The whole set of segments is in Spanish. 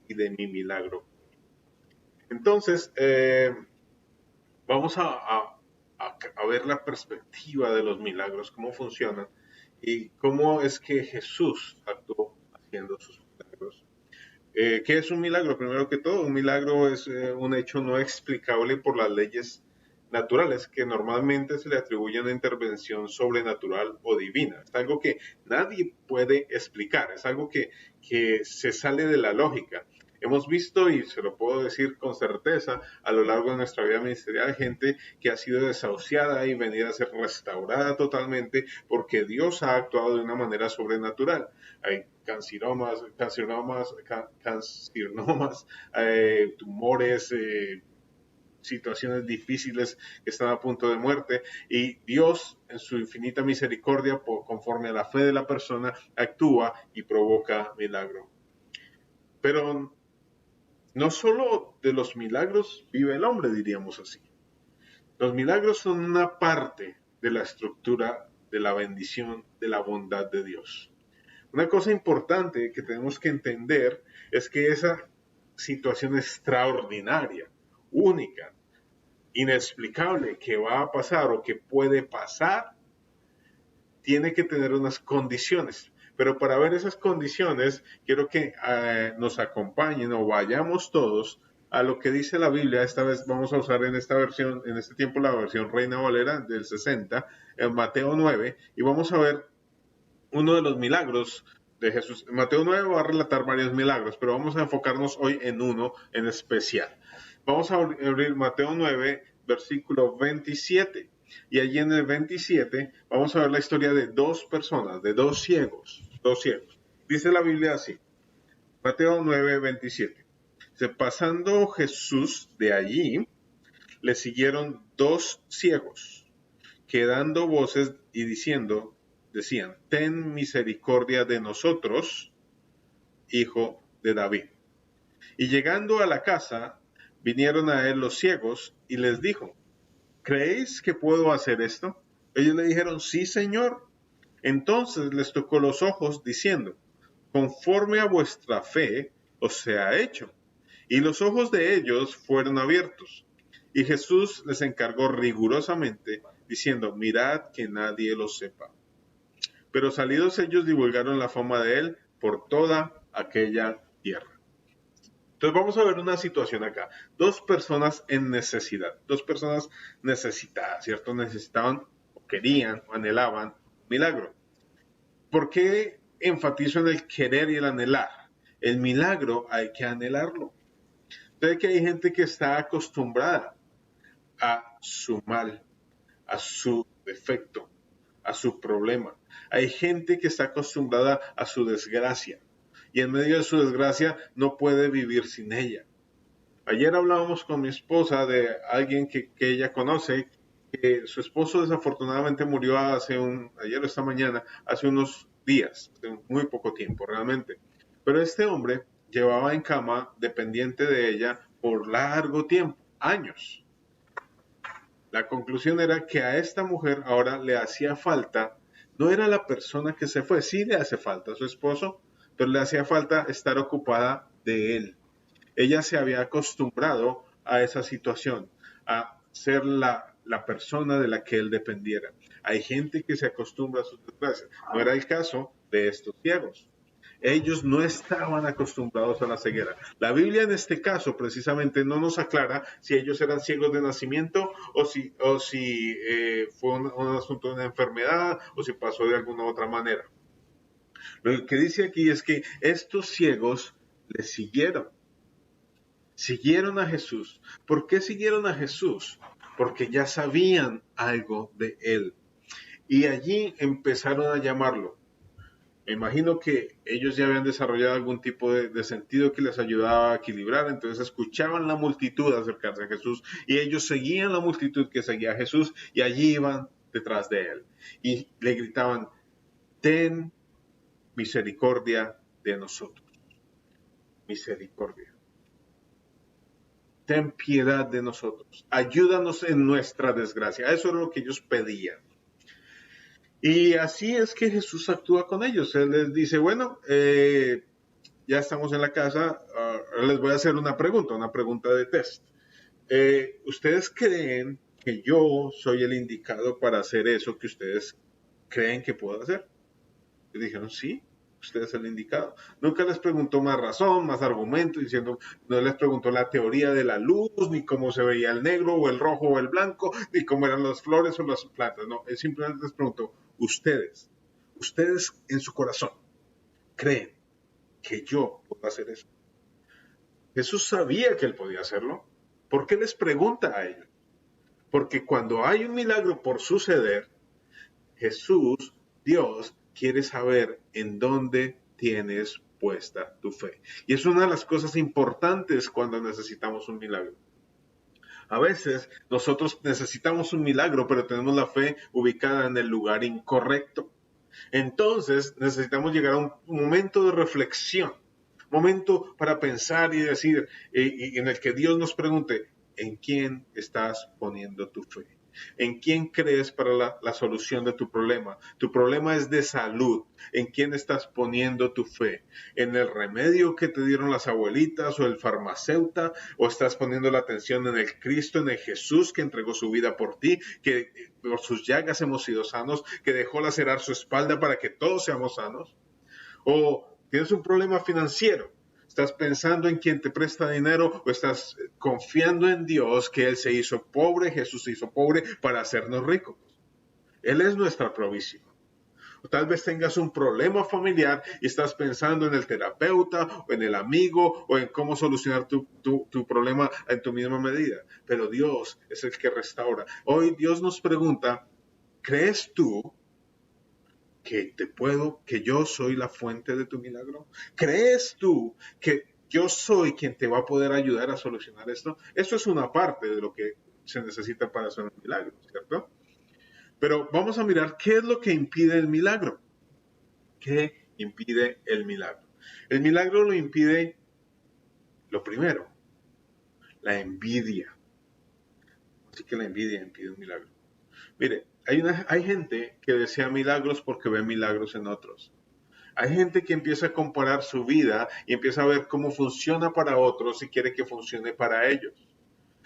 y de mi milagro. Entonces, vamos a ver la perspectiva de los milagros, cómo funcionan y cómo es que Jesús actuó haciendo sus milagros. ¿Qué es un milagro? Primero que todo, un milagro es un hecho no explicable por las leyes naturales que normalmente se le atribuye una intervención sobrenatural o divina. Es algo que nadie puede explicar, es algo que se sale de la lógica. Hemos visto, y se lo puedo decir con certeza, a lo largo de nuestra vida ministerial, gente que ha sido desahuciada y venida a ser restaurada totalmente porque Dios ha actuado de una manera sobrenatural. Hay carcinomas, tumores, situaciones difíciles que están a punto de muerte y Dios en su infinita misericordia conforme a la fe de la persona actúa y provoca milagro. Pero no solo de los milagros vive el hombre, diríamos así. Los milagros son una parte de la estructura de la bendición, de la bondad de Dios. Una cosa importante que tenemos que entender es que esa situación extraordinaria, única, inexplicable que va a pasar o que puede pasar, tiene que tener unas condiciones. Pero para ver esas condiciones, quiero que nos acompañen o vayamos todos a lo que dice la Biblia. Esta vez vamos a usar en esta versión, en este tiempo la versión Reina Valera del 60, en Mateo 9, y vamos a ver uno de los milagros de Jesús. Mateo 9 va a relatar varios milagros, pero vamos a enfocarnos hoy en uno en especial. Vamos a abrir Mateo 9, versículo 27. Y allí en el 27 vamos a ver la historia de dos personas, de dos ciegos. Dice la Biblia así, Mateo 9, 27. Pasando Jesús de allí, le siguieron dos ciegos, que dando voces y decían, ten misericordia de nosotros, hijo de David. Y llegando a la casa, vinieron a él los ciegos y les dijo, ¿creéis que puedo hacer esto? Ellos le dijeron, sí, Señor. Entonces les tocó los ojos, diciendo, conforme a vuestra fe os sea hecho. Y los ojos de ellos fueron abiertos. Y Jesús les encargó rigurosamente, diciendo, mirad que nadie lo sepa. Pero salidos ellos divulgaron la fama de él por toda aquella tierra. Entonces vamos a ver una situación acá. Dos personas en necesidad, dos personas necesitadas, ¿cierto? Necesitaban, o querían, o anhelaban un milagro. ¿Por qué enfatizo en el querer y el anhelar? El milagro hay que anhelarlo. Entonces que hay gente que está acostumbrada a su mal, a su defecto, a su problema. Hay gente que está acostumbrada a su desgracia y en medio de su desgracia no puede vivir sin ella. Ayer hablábamos con mi esposa de alguien que ella conoce, que su esposo desafortunadamente murió ayer o esta mañana, hace unos días, hace muy poco tiempo realmente. Pero este hombre llevaba en cama dependiente de ella por largo tiempo, años. La conclusión era que a esta mujer ahora le hacía falta, no era la persona que se fue, sí le hace falta a su esposo, pero le hacía falta estar ocupada de él. Ella se había acostumbrado a esa situación, a ser la persona de la que él dependiera. Hay gente que se acostumbra a sus desgracias. No era el caso de estos ciegos. Ellos no estaban acostumbrados a la ceguera. La Biblia en este caso precisamente no nos aclara si ellos eran ciegos de nacimiento o si fue un asunto de una enfermedad o si pasó de alguna otra manera. Lo que dice aquí es que estos ciegos le siguieron a Jesús. ¿Por qué siguieron a Jesús? Porque ya sabían algo de él. Y allí empezaron a llamarlo. Me imagino que ellos ya habían desarrollado algún tipo de sentido que les ayudaba a equilibrar, entonces escuchaban la multitud acercarse a Jesús y ellos seguían la multitud que seguía a Jesús y allí iban detrás de él. Y le gritaban, ten misericordia de nosotros. Misericordia. Ten piedad de nosotros. Ayúdanos en nuestra desgracia. Eso es lo que ellos pedían. Y así es que Jesús actúa con ellos. Él les dice, bueno, ya estamos en la casa, Ahora les voy a hacer una pregunta de test. ¿Ustedes creen que yo soy el indicado para hacer eso que ustedes creen que puedo hacer? Y dijeron, sí, usted es el indicado. Nunca les preguntó más razón, más argumento, diciendo, no les preguntó la teoría de la luz, ni cómo se veía el negro, o el rojo, o el blanco, ni cómo eran las flores o las plantas. No, él simplemente les preguntó, ustedes en su corazón, creen que yo puedo hacer eso. Jesús sabía que él podía hacerlo. ¿Por qué les pregunta a ellos? Porque cuando hay un milagro por suceder, Jesús, Dios, quiere saber en dónde tienes puesta tu fe. Y es una de las cosas importantes cuando necesitamos un milagro. A veces nosotros necesitamos un milagro, pero tenemos la fe ubicada en el lugar incorrecto. Entonces necesitamos llegar a un momento de reflexión, momento para pensar y decir, y en el que Dios nos pregunte, ¿en quién estás poniendo tu fe? ¿En quién crees para la solución de tu problema? Tu problema es de salud. ¿En quién estás poniendo tu fe? ¿En el remedio que te dieron las abuelitas o el farmacéutico? ¿O estás poniendo la atención en el Cristo, en el Jesús que entregó su vida por ti, que por sus llagas hemos sido sanos, que dejó lacerar su espalda para que todos seamos sanos? ¿O tienes un problema financiero? ¿Estás pensando en quien te presta dinero o estás confiando en Dios que Él se hizo pobre, Jesús se hizo pobre para hacernos ricos? Él es nuestra provisión. O tal vez tengas un problema familiar y estás pensando en el terapeuta o en el amigo o en cómo solucionar tu problema en tu misma medida. Pero Dios es el que restaura. Hoy Dios nos pregunta, ¿crees tú que yo soy la fuente de tu milagro? ¿Crees tú que yo soy quien te va a poder ayudar a solucionar esto? Eso es una parte de lo que se necesita para hacer un milagro, ¿cierto? Pero vamos a mirar qué es lo que impide el milagro. ¿Qué impide el milagro? El milagro lo impide, lo primero, la envidia. Así que la envidia impide un milagro. Mire, hay gente que desea milagros porque ve milagros en otros. Hay gente que empieza a comparar su vida y empieza a ver cómo funciona para otros y quiere que funcione para ellos.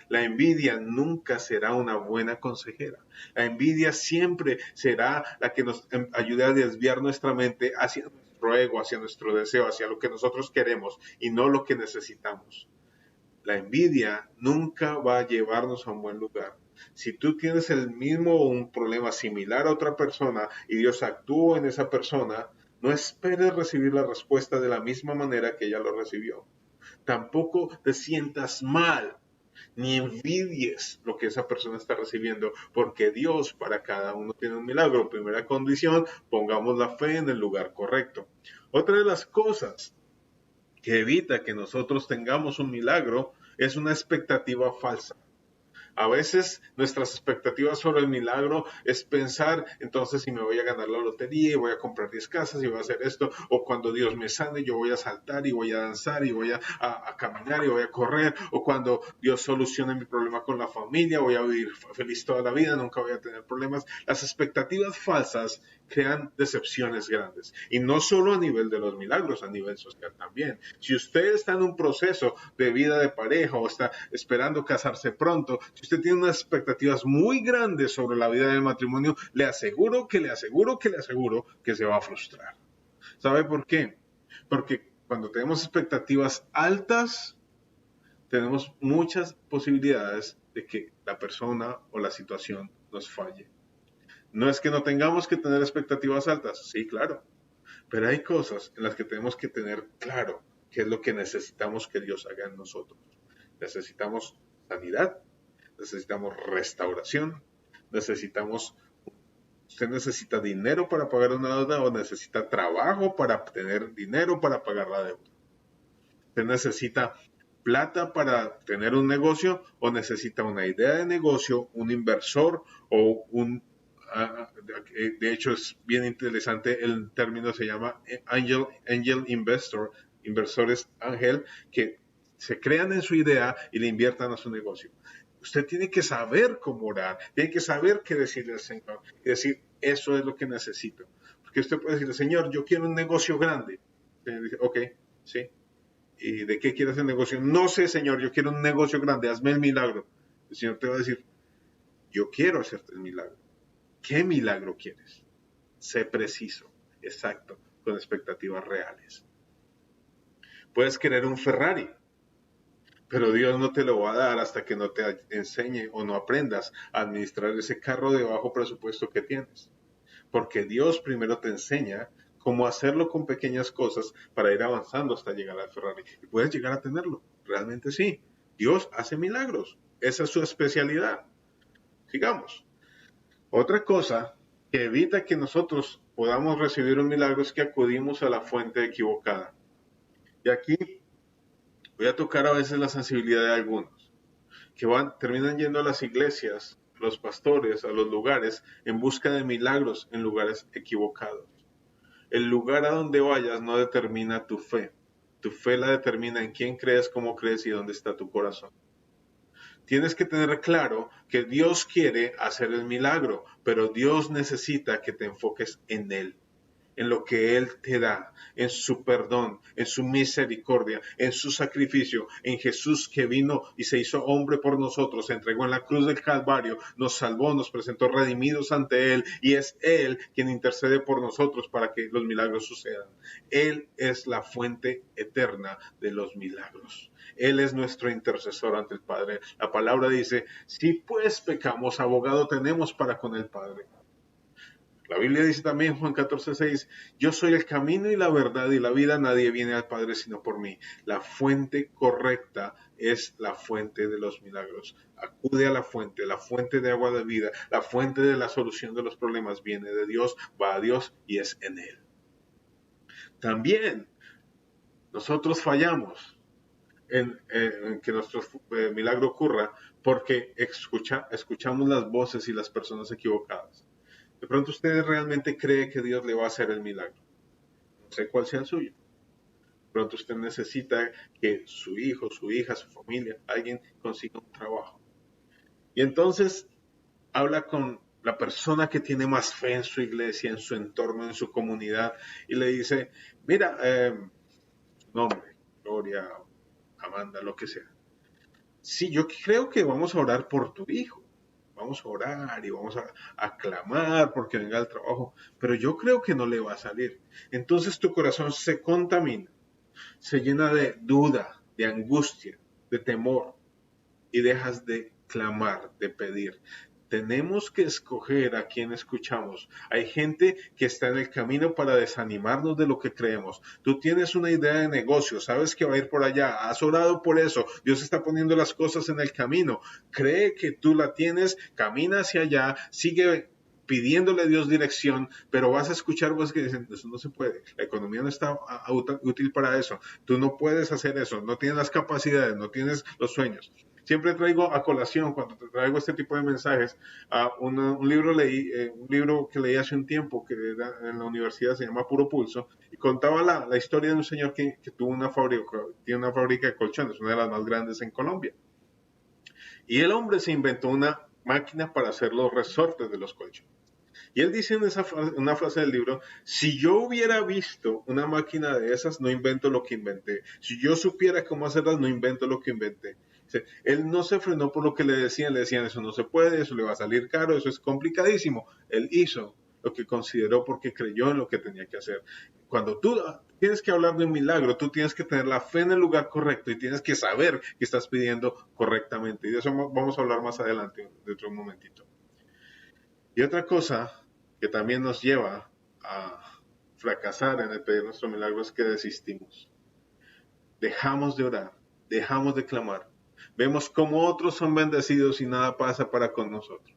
La envidia nunca será una buena consejera. La envidia siempre será la que nos ayude a desviar nuestra mente hacia nuestro ego, hacia nuestro deseo, hacia lo que nosotros queremos y no lo que necesitamos. La envidia nunca va a llevarnos a un buen lugar. Si tú tienes el mismo o un problema similar a otra persona y Dios actúa en esa persona, no esperes recibir la respuesta de la misma manera que ella lo recibió. Tampoco te sientas mal ni envidies lo que esa persona está recibiendo, porque Dios para cada uno tiene un milagro. Primera condición, pongamos la fe en el lugar correcto. Otra de las cosas que evita que nosotros tengamos un milagro es una expectativa falsa. A veces nuestras expectativas sobre el milagro es pensar, entonces si me voy a ganar la lotería y voy a comprar 10 casas y voy a hacer esto, o cuando Dios me sane yo voy a saltar y voy a danzar y voy a caminar y voy a correr, o cuando Dios solucione mi problema con la familia, voy a vivir feliz toda la vida, nunca voy a tener problemas. Las expectativas falsas crean decepciones grandes, y no solo a nivel de los milagros, a nivel social también. Si usted está en un proceso de vida de pareja o está esperando casarse pronto, si usted tiene unas expectativas muy grandes sobre la vida del matrimonio, le aseguro que se va a frustrar. ¿Sabe por qué? Porque cuando tenemos expectativas altas, tenemos muchas posibilidades de que la persona o la situación nos falle. No es que no tengamos que tener expectativas altas, sí, claro, pero hay cosas en las que tenemos que tener claro qué es lo que necesitamos que Dios haga en nosotros. Necesitamos sanidad, necesitamos restauración, usted necesita dinero para pagar una deuda o necesita trabajo para tener dinero para pagar la deuda. Usted necesita plata para tener un negocio o necesita una idea de negocio, un inversor o de hecho es bien interesante, el término se llama angel investor, inversores ángel, que se crean en su idea y le inviertan a su negocio. Usted tiene que saber cómo orar, tiene que saber qué decirle al Señor y decir, eso es lo que necesito. Porque usted puede decirle, Señor, yo quiero un negocio grande. Y dice, ok, sí. ¿Y de qué quieres el negocio? No sé, Señor, yo quiero un negocio grande, hazme el milagro. El Señor te va a decir, yo quiero hacerte el milagro. ¿Qué milagro quieres? Sé preciso, exacto, con expectativas reales. Puedes querer un Ferrari, pero Dios no te lo va a dar hasta que no te enseñe o no aprendas a administrar ese carro de bajo presupuesto que tienes. Porque Dios primero te enseña cómo hacerlo con pequeñas cosas para ir avanzando hasta llegar al Ferrari. Y puedes llegar a tenerlo, realmente sí. Dios hace milagros, esa es su especialidad. Sigamos. Otra cosa que evita que nosotros podamos recibir un milagro es que acudimos a la fuente equivocada. Y aquí voy a tocar a veces la sensibilidad de algunos, que terminan yendo a las iglesias, los pastores, a los lugares, en busca de milagros en lugares equivocados. El lugar a donde vayas no determina tu fe. Tu fe la determina en quién crees, cómo crees y dónde está tu corazón. Tienes que tener claro que Dios quiere hacer el milagro, pero Dios necesita que te enfoques en Él, en lo que Él te da, en su perdón, en su misericordia, en su sacrificio, en Jesús que vino y se hizo hombre por nosotros, se entregó en la cruz del Calvario, nos salvó, nos presentó redimidos ante Él y es Él quien intercede por nosotros para que los milagros sucedan. Él es la fuente eterna de los milagros. Él es nuestro intercesor ante el Padre. La palabra dice, si pues pecamos, abogado tenemos para con el Padre. La Biblia dice también, Juan 14:6, yo soy el camino y la verdad y la vida, nadie viene al Padre sino por mí. La fuente correcta es la fuente de los milagros. Acude a la fuente de agua de vida, la fuente de la solución de los problemas viene de Dios, va a Dios y es en Él. También nosotros fallamos en que nuestro milagro ocurra porque escuchamos las voces y las personas equivocadas. De pronto usted realmente cree que Dios le va a hacer el milagro. No sé cuál sea el suyo. De pronto usted necesita que su hijo, su hija, su familia, alguien consiga un trabajo. Y entonces habla con la persona que tiene más fe en su iglesia, en su entorno, en su comunidad, y le dice, mira, su nombre, Gloria, Amanda, lo que sea. Sí, yo creo que vamos a orar por tu hijo. Vamos a orar y vamos a clamar porque venga al trabajo, pero yo creo que no le va a salir. Entonces tu corazón se contamina, se llena de duda, de angustia, de temor y dejas de clamar, de pedir. Tenemos que escoger a quién escuchamos. Hay gente que está en el camino para desanimarnos de lo que creemos. Tú tienes una idea de negocio, sabes que va a ir por allá, has orado por eso, Dios está poniendo las cosas en el camino. Cree que tú la tienes, camina hacia allá, sigue pidiéndole a Dios dirección, pero vas a escuchar voces que dicen, eso no se puede, la economía no está útil para eso, tú no puedes hacer eso, no tienes las capacidades, no tienes los sueños. Siempre traigo a colación, cuando te traigo este tipo de mensajes, un libro que leí hace un tiempo, que era en la universidad, se llama Puro Pulso, y contaba la historia de un señor que tuvo tiene una fábrica de colchones, una de las más grandes en Colombia. Y el hombre se inventó una máquina para hacer los resortes de los colchones. Y él dice en una frase del libro, si yo hubiera visto una máquina de esas, no invento lo que inventé. Si yo supiera cómo hacerlas, no invento lo que inventé. Él no se frenó por lo que le decían eso no se puede, eso le va a salir caro, eso es complicadísimo. Él hizo lo que consideró porque creyó en lo que tenía que hacer. Cuando tú tienes que hablar de un milagro, tú tienes que tener la fe en el lugar correcto y tienes que saber que estás pidiendo correctamente. Y de eso vamos a hablar más adelante, dentro de un momentito. Y otra cosa que también nos lleva a fracasar en el pedir nuestro milagro es que desistimos. Dejamos de orar, dejamos de clamar. Vemos cómo otros son bendecidos y nada pasa para con nosotros.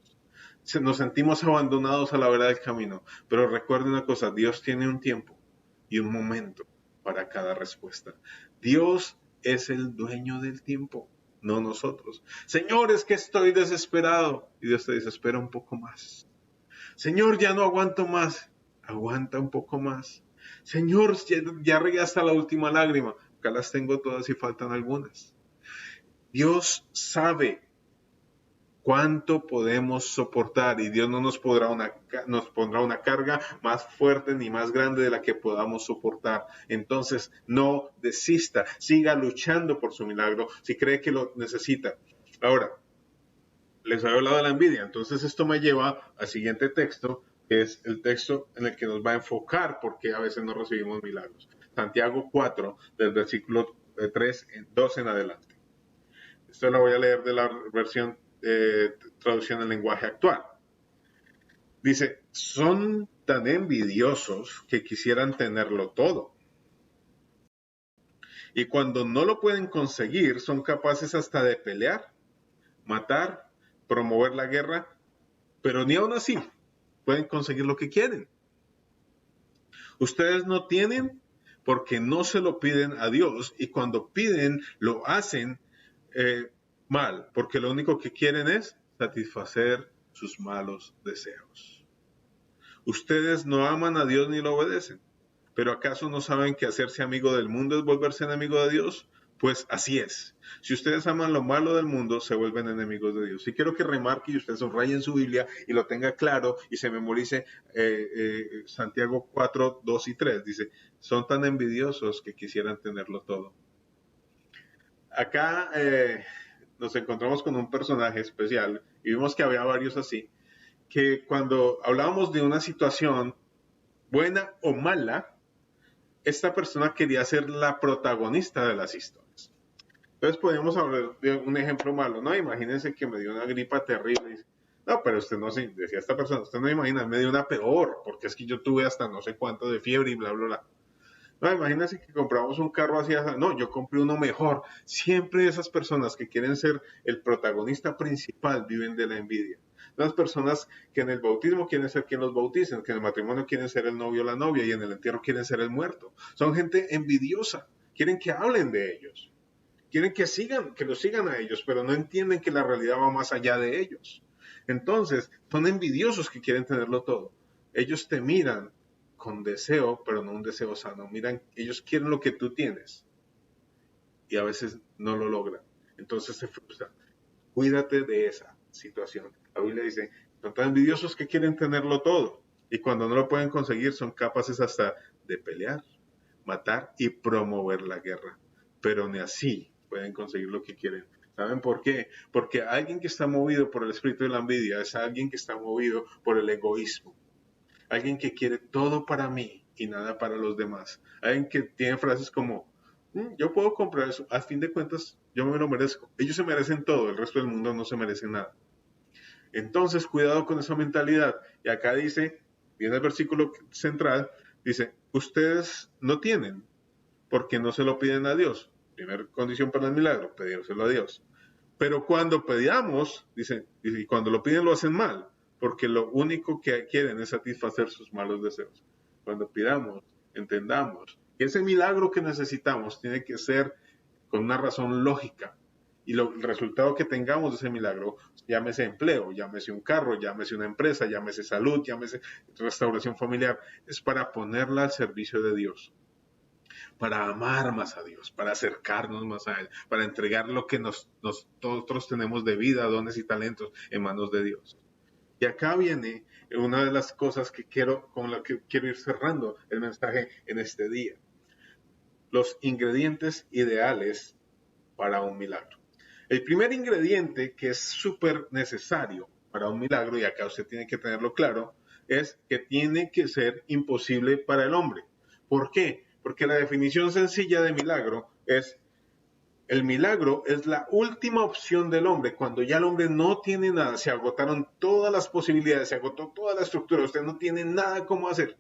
Nos sentimos abandonados a la vera del camino. Pero recuerden una cosa, Dios tiene un tiempo y un momento para cada respuesta. Dios es el dueño del tiempo, no nosotros. Señor, es que estoy desesperado. Y Dios te dice, espera un poco más. Señor, ya no aguanto más. Aguanta un poco más. Señor, ya regué hasta la última lágrima. Acá las tengo todas y faltan algunas. Dios sabe ¿Cuánto podemos soportar? Y Dios no nos pondrá una carga más fuerte ni más grande de la que podamos soportar. Entonces, no desista, siga luchando por su milagro si cree que lo necesita. Ahora, les había hablado de la envidia, entonces esto me lleva al siguiente texto, que es el texto en el que nos va a enfocar por qué a veces no recibimos milagros. Santiago 4, del versículo 2 en adelante. Esto lo voy a leer de la versión traducción en lenguaje actual. Dice, son tan envidiosos que quisieran tenerlo todo. Y cuando no lo pueden conseguir, son capaces hasta de pelear, matar, promover la guerra, pero ni aún así pueden conseguir lo que quieren. Ustedes no tienen porque no se lo piden a Dios, y cuando piden lo hacen mal, porque lo único que quieren es satisfacer sus malos deseos. Ustedes no aman a Dios ni lo obedecen, pero ¿acaso no saben que hacerse amigo del mundo es volverse enemigo de Dios? Pues así es. Si ustedes aman lo malo del mundo, se vuelven enemigos de Dios. Y quiero que remarque y usted subraye en su Biblia y lo tenga claro y se memorice Santiago 4, 2 y 3. Dice, son tan envidiosos que quisieran tenerlo todo. Acá nos encontramos con un personaje especial y vimos que había varios así, que cuando hablábamos de una situación buena o mala, esta persona quería ser la protagonista de las historias. Entonces podemos hablar de un ejemplo malo, ¿no? Imagínense que me dio una gripa terrible. No, pero usted no se, decía esta persona, usted no imagina, me dio una peor, porque es que yo tuve hasta no sé cuánto de fiebre y bla, bla, bla. No, imagínense que compramos un carro así, no, yo compré uno mejor. Siempre esas personas que quieren ser el protagonista principal viven de la envidia. Las personas que en el bautismo quieren ser quien los bauticen, que en el matrimonio quieren ser el novio o la novia y en el entierro quieren ser el muerto. Son gente envidiosa, quieren que hablen de ellos, quieren que los sigan a ellos, pero no entienden que la realidad va más allá de ellos. Entonces, son envidiosos que quieren tenerlo todo. Ellos te miran con deseo, pero no un deseo sano. Miran, ellos quieren lo que tú tienes y a veces no lo logran. Entonces se frustran. Cuídate de esa situación. La Biblia dice, son tan envidiosos que quieren tenerlo todo y cuando no lo pueden conseguir son capaces hasta de pelear, matar y promover la guerra. Pero ni así pueden conseguir lo que quieren. ¿Saben por qué? Porque alguien que está movido por el espíritu de la envidia es alguien que está movido por el egoísmo. Alguien que quiere todo para mí y nada para los demás. Alguien que tiene frases como, yo puedo comprar eso, a fin de cuentas yo me lo merezco. Ellos se merecen todo, el resto del mundo no se merece nada. Entonces, cuidado con esa mentalidad. Y acá dice, viene el versículo central, dice, ustedes no tienen porque no se lo piden a Dios. Primera condición para el milagro, pedírselo a Dios. Pero cuando pedíamos, dice, y cuando lo piden lo hacen mal, porque lo único que quieren es satisfacer sus malos deseos. Cuando pidamos, entendamos que ese milagro que necesitamos tiene que ser con una razón lógica. Y el resultado que tengamos de ese milagro, llámese empleo, llámese un carro, llámese una empresa, llámese salud, llámese restauración familiar, es para ponerla al servicio de Dios, para amar más a Dios, para acercarnos más a Él, para entregar lo que nosotros tenemos de vida, dones y talentos en manos de Dios. Y acá viene una de las cosas con la que quiero ir cerrando el mensaje en este día. Los ingredientes ideales para un milagro. El primer ingrediente que es súper necesario para un milagro, y acá usted tiene que tenerlo claro, es que tiene que ser imposible para el hombre. ¿Por qué? Porque la definición sencilla de milagro es, el milagro es la última opción del hombre, cuando ya el hombre no tiene nada, se agotaron todas las posibilidades, se agotó toda la estructura, usted no tiene nada cómo hacer,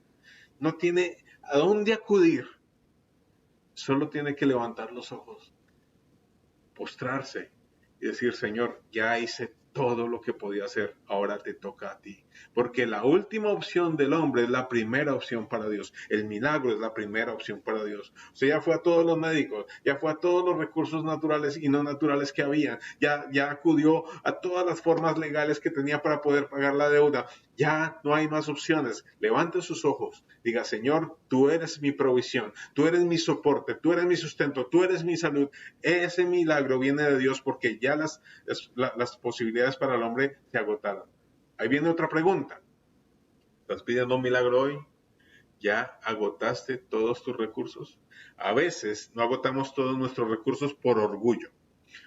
no tiene a dónde acudir, solo tiene que levantar los ojos, postrarse y decir, Señor, ya hice todo lo que podía hacer, ahora te toca a ti. Porque la última opción del hombre es la primera opción para Dios. El milagro es la primera opción para Dios. O sea, ya fue a todos los médicos, ya fue a todos los recursos naturales y no naturales que había, ya acudió a todas las formas legales que tenía para poder pagar la deuda, Ya no hay más opciones. Levante sus ojos. Diga, Señor, tú eres mi provisión, tú eres mi soporte, tú eres mi sustento, tú eres mi salud. Ese milagro viene de Dios porque ya las posibilidades para el hombre se agotaron. Ahí viene otra pregunta. ¿Estás pidiendo un milagro hoy? ¿Ya agotaste todos tus recursos? A veces no agotamos todos nuestros recursos por orgullo,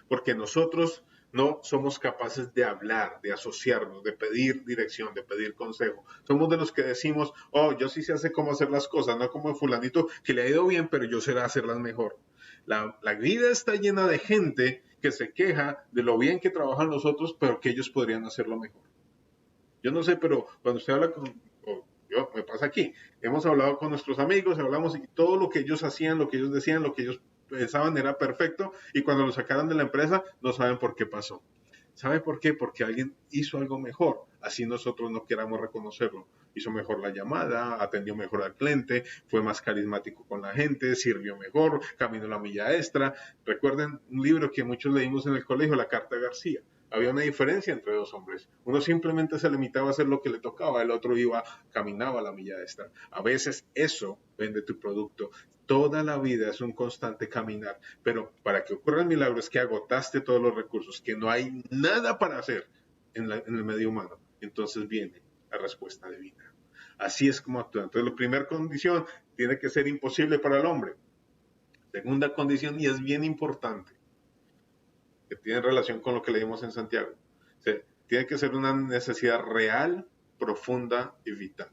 porque nosotros no somos capaces de hablar, de asociarnos, de pedir dirección, de pedir consejo. Somos de los que decimos, oh, yo sí sé cómo hacer las cosas, no como el fulanito que le ha ido bien, pero yo sé hacerlas mejor. La vida está llena de gente que se queja de lo bien que trabajan los otros, pero que ellos podrían hacerlo mejor. Yo no sé, pero cuando usted habla yo, me pasa aquí, hemos hablado con nuestros amigos, hablamos y todo lo que ellos hacían, lo que ellos decían, lo que ellos pensaban era perfecto y cuando lo sacaron de la empresa no saben por qué pasó. ¿Sabe por qué? Porque alguien hizo algo mejor, así nosotros no queramos reconocerlo. Hizo mejor la llamada, atendió mejor al cliente, fue más carismático con la gente, sirvió mejor, caminó la milla extra. Recuerden un libro que muchos leímos en el colegio, La Carta García. Había una diferencia entre dos hombres. Uno simplemente se limitaba a hacer lo que le tocaba, el otro caminaba la milla extra. A veces eso vende tu producto. Toda la vida es un constante caminar, pero para que ocurra el milagro es que agotaste todos los recursos, que no hay nada para hacer en el medio humano. Entonces viene la respuesta divina. Así es como actúa. Entonces, la primera condición tiene que ser imposible para el hombre. Segunda condición, y es bien importante, que tiene relación con lo que leímos en Santiago. O sea, tiene que ser una necesidad real, profunda y vital.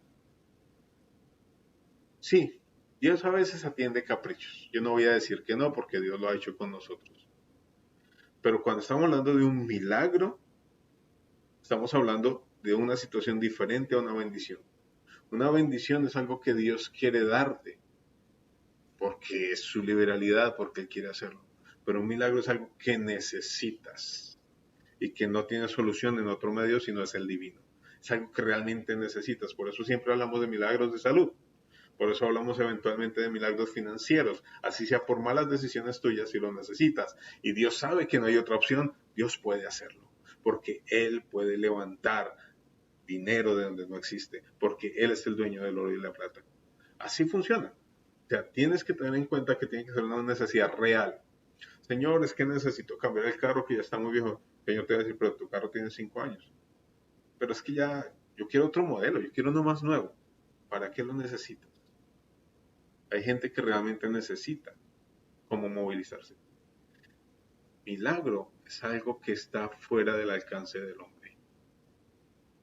Sí, Dios a veces atiende caprichos. Yo no voy a decir que no, porque Dios lo ha hecho con nosotros. Pero cuando estamos hablando de un milagro, estamos hablando de una situación diferente a una bendición. Una bendición es algo que Dios quiere darte, porque es su liberalidad, porque Él quiere hacerlo. Pero un milagro es algo que necesitas y que no tiene solución en otro medio, sino es el divino. Es algo que realmente necesitas. Por eso siempre hablamos de milagros de salud. Por eso hablamos eventualmente de milagros financieros, así sea por malas decisiones tuyas si lo necesitas. Y Dios sabe que no hay otra opción, Dios puede hacerlo, porque Él puede levantar dinero de donde no existe, porque Él es el dueño del oro y la plata. Así funciona. O sea, tienes que tener en cuenta que tiene que ser una necesidad real. Señor, es que necesito cambiar el carro que ya está muy viejo. Señor te va a decir, pero tu carro tiene 5 años. Pero es que ya, yo quiero otro modelo, yo quiero uno más nuevo. ¿Para qué lo necesitas? Hay gente que realmente necesita cómo movilizarse. Milagro es algo que está fuera del alcance del hombre.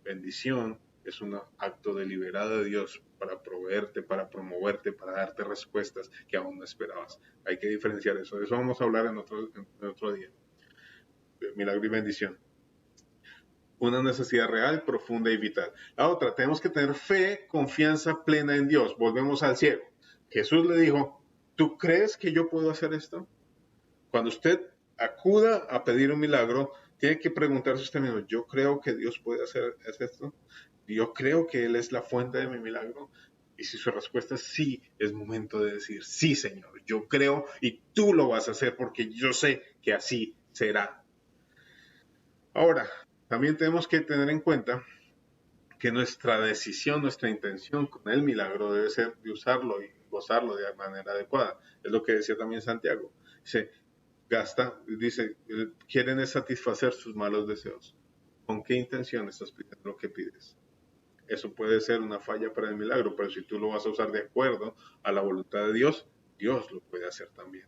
Bendición es un acto deliberado de Dios para proveerte, para promoverte, para darte respuestas que aún no esperabas. Hay que diferenciar eso. De eso vamos a hablar en otro día. Milagro y bendición. Una necesidad real, profunda y vital. La otra, tenemos que tener fe, confianza plena en Dios. Volvemos al ciego. Jesús le dijo, ¿tú crees que yo puedo hacer esto? Cuando usted acuda a pedir un milagro, tiene que preguntarse usted mismo, ¿yo creo que Dios puede hacer esto? ¿Yo creo que Él es la fuente de mi milagro? Y si su respuesta es sí, es momento de decir, sí, Señor, yo creo y tú lo vas a hacer porque yo sé que así será. Ahora, también tenemos que tener en cuenta que nuestra decisión, nuestra intención con el milagro debe ser de usarlo y gozarlo de manera adecuada. Es lo que decía también Santiago. Dice, quieren satisfacer sus malos deseos. ¿Con qué intención estás pidiendo lo que pides? Eso puede ser una falla para el milagro, pero si tú lo vas a usar de acuerdo a la voluntad de Dios, Dios lo puede hacer también.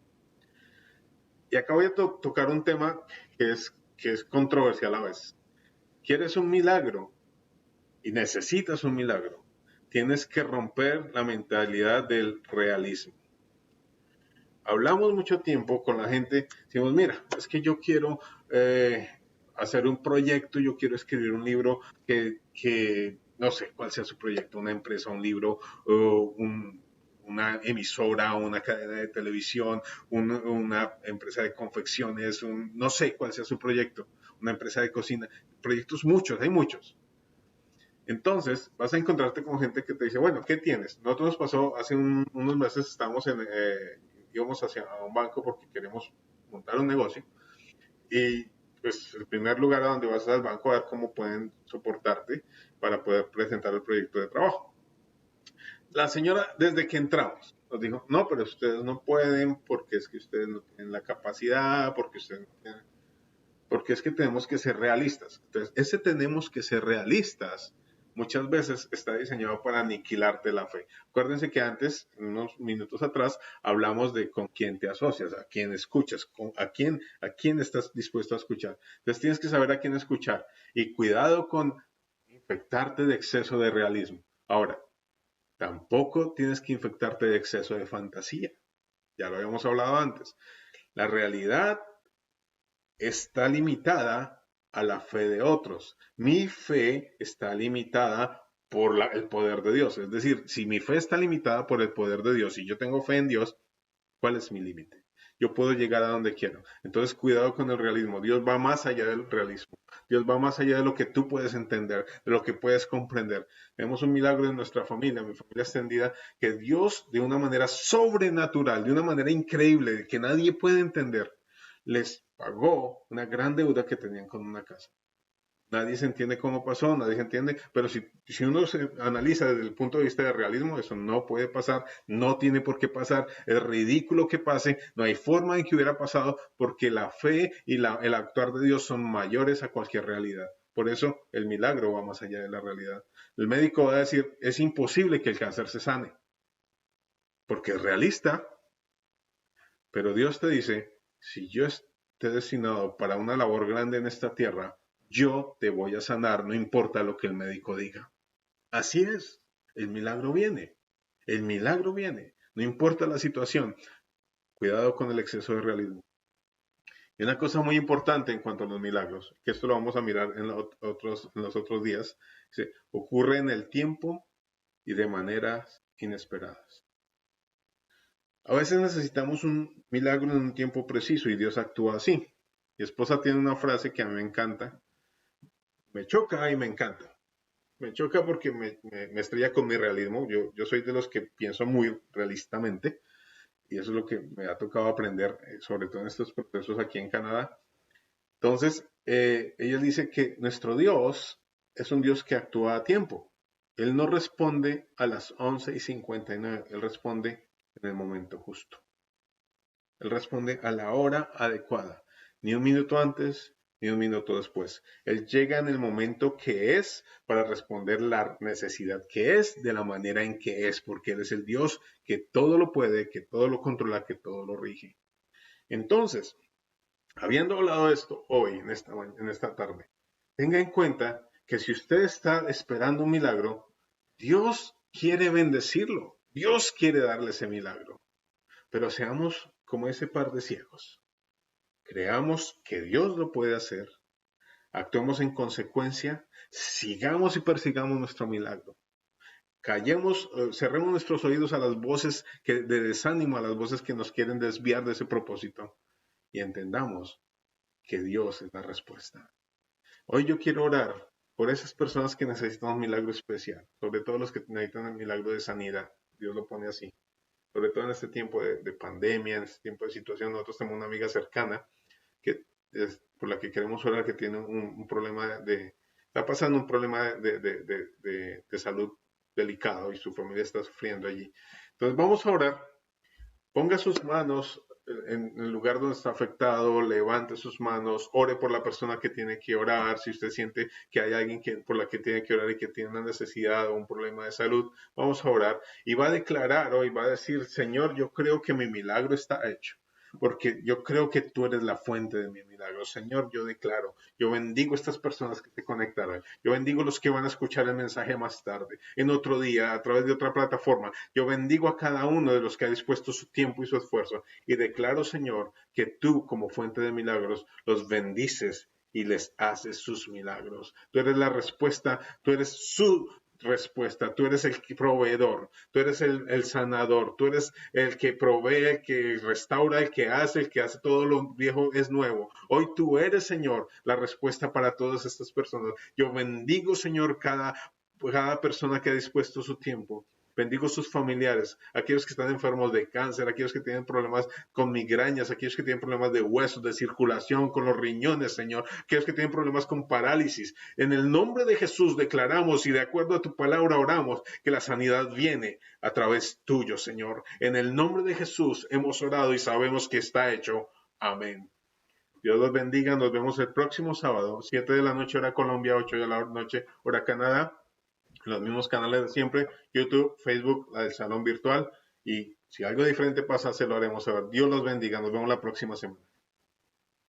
Y acá voy a tocar un tema que es controversial a veces. ¿Quieres un milagro y necesitas un milagro? Tienes que romper la mentalidad del realismo. Hablamos mucho tiempo con la gente, decimos, mira, es que yo quiero hacer un proyecto, yo quiero escribir un libro que no sé cuál sea su proyecto, una empresa, un libro, una emisora, una cadena de televisión, una empresa de confecciones, no sé cuál sea su proyecto, una empresa de cocina, proyectos muchos, hay muchos. Entonces, vas a encontrarte con gente que te dice, bueno, ¿qué tienes? Nosotros nos pasó hace unos meses, íbamos hacia un banco porque queremos montar un negocio y pues, el primer lugar a donde vas al banco a ver cómo pueden soportarte para poder presentar el proyecto de trabajo. La señora, desde que entramos, nos dijo, no, pero ustedes no pueden porque es que ustedes no tienen la capacidad, porque ustedes no tienen, porque es que tenemos que ser realistas. Entonces, ese tenemos que ser realistas muchas veces está diseñado para aniquilarte la fe. Acuérdense que antes, unos minutos atrás, hablamos de con quién te asocias, a quién escuchas, a quién estás dispuesto a escuchar. Entonces tienes que saber a quién escuchar y cuidado con infectarte de exceso de realismo. Ahora, tampoco tienes que infectarte de exceso de fantasía. Ya lo habíamos hablado antes. La realidad está limitada a la fe de otros. Mi fe está limitada por el poder de Dios. Es decir, si mi fe está limitada por el poder de Dios y yo tengo fe en Dios, ¿cuál es mi límite? Yo puedo llegar a donde quiero. Entonces, cuidado con el realismo. Dios va más allá del realismo. Dios va más allá de lo que tú puedes entender, de lo que puedes comprender. Vemos un milagro en nuestra familia, mi familia extendida, que Dios, de una manera sobrenatural, de una manera increíble, que nadie puede entender, les pagó una gran deuda que tenían con una casa. Nadie se entiende cómo pasó, nadie se entiende, pero si uno se analiza desde el punto de vista del realismo, eso no puede pasar, no tiene por qué pasar, es ridículo que pase, no hay forma en que hubiera pasado, porque la fe y el actuar de Dios son mayores a cualquier realidad. Por eso el milagro va más allá de la realidad. El médico va a decir, es imposible que el cáncer se sane, porque es realista, pero Dios te dice, si yo esté destinado para una labor grande en esta tierra, yo te voy a sanar, no importa lo que el médico diga. Así es, el milagro viene, no importa la situación. Cuidado con el exceso de realismo. Y una cosa muy importante en cuanto a los milagros, que esto lo vamos a mirar en los otros días, ocurre en el tiempo y de maneras inesperadas. A veces necesitamos un milagro en un tiempo preciso y Dios actúa así. Mi esposa tiene una frase que a mí me encanta, me choca y me encanta. Me choca porque me estrella con mi realismo. Yo soy de los que pienso muy realistamente y eso es lo que me ha tocado aprender, sobre todo en estos procesos aquí en Canadá. Entonces, ella dice que nuestro Dios es un Dios que actúa a tiempo. Él no responde a las 11:59, Él responde en el momento justo. Él responde a la hora adecuada, ni un minuto antes, ni un minuto después. Él llega en el momento que es para responder la necesidad que es de la manera en que es, porque Él es el Dios que todo lo puede, que todo lo controla, que todo lo rige. Entonces, habiendo hablado de esto hoy, en esta tarde, tenga en cuenta que si usted está esperando un milagro, Dios quiere bendecirlo. Dios quiere darle ese milagro. Pero seamos como ese par de ciegos. Creamos que Dios lo puede hacer, actuemos en consecuencia, sigamos y persigamos nuestro milagro. Callemos, cerremos nuestros oídos a las voces de desánimo, a las voces que nos quieren desviar de ese propósito y entendamos que Dios es la respuesta. Hoy yo quiero orar por esas personas que necesitan un milagro especial, sobre todo los que necesitan el milagro de sanidad. Dios lo pone así. Sobre todo en este tiempo de pandemia, en este tiempo de situación. Nosotros tenemos una amiga cercana que es por la que queremos orar, que tiene un problema está pasando un problema de salud delicado y su familia está sufriendo allí. Entonces vamos a orar. Ponga sus manos en el lugar donde está afectado, levante sus manos, ore por la persona que tiene que orar. Si usted siente que hay alguien por la que tiene que orar y que tiene una necesidad o un problema de salud, vamos a orar y va a declarar hoy, va a decir, Señor, yo creo que mi milagro está hecho. Porque yo creo que tú eres la fuente de mi milagro. Señor, yo declaro, yo bendigo a estas personas que te conectarán. Yo bendigo a los que van a escuchar el mensaje más tarde, en otro día, a través de otra plataforma. Yo bendigo a cada uno de los que ha dispuesto su tiempo y su esfuerzo. Y declaro, Señor, que tú, como fuente de milagros, los bendices y les haces sus milagros. Tú eres la respuesta, tú eres su respuesta, tú eres el proveedor, tú eres el sanador, tú eres el que provee, el que restaura, el que hace todo lo viejo es nuevo. Hoy tú eres, Señor, la respuesta para todas estas personas. Yo bendigo, Señor, cada persona que ha dispuesto su tiempo. bendigo sus familiares, aquellos que están enfermos de cáncer, aquellos que tienen problemas con migrañas, aquellos que tienen problemas de huesos, de circulación, con los riñones, Señor, aquellos que tienen problemas con parálisis. En el nombre de Jesús declaramos y de acuerdo a tu palabra oramos que la sanidad viene a través tuyo, Señor. En el nombre de Jesús hemos orado y sabemos que está hecho. Amén. Dios los bendiga. Nos vemos el próximo sábado, 7 de la noche, hora Colombia, 8 de la noche, hora Canadá. Los mismos canales de siempre, YouTube, Facebook, la del Salón Virtual. Y si algo diferente pasa, se lo haremos saber. Dios los bendiga. Nos vemos la próxima semana.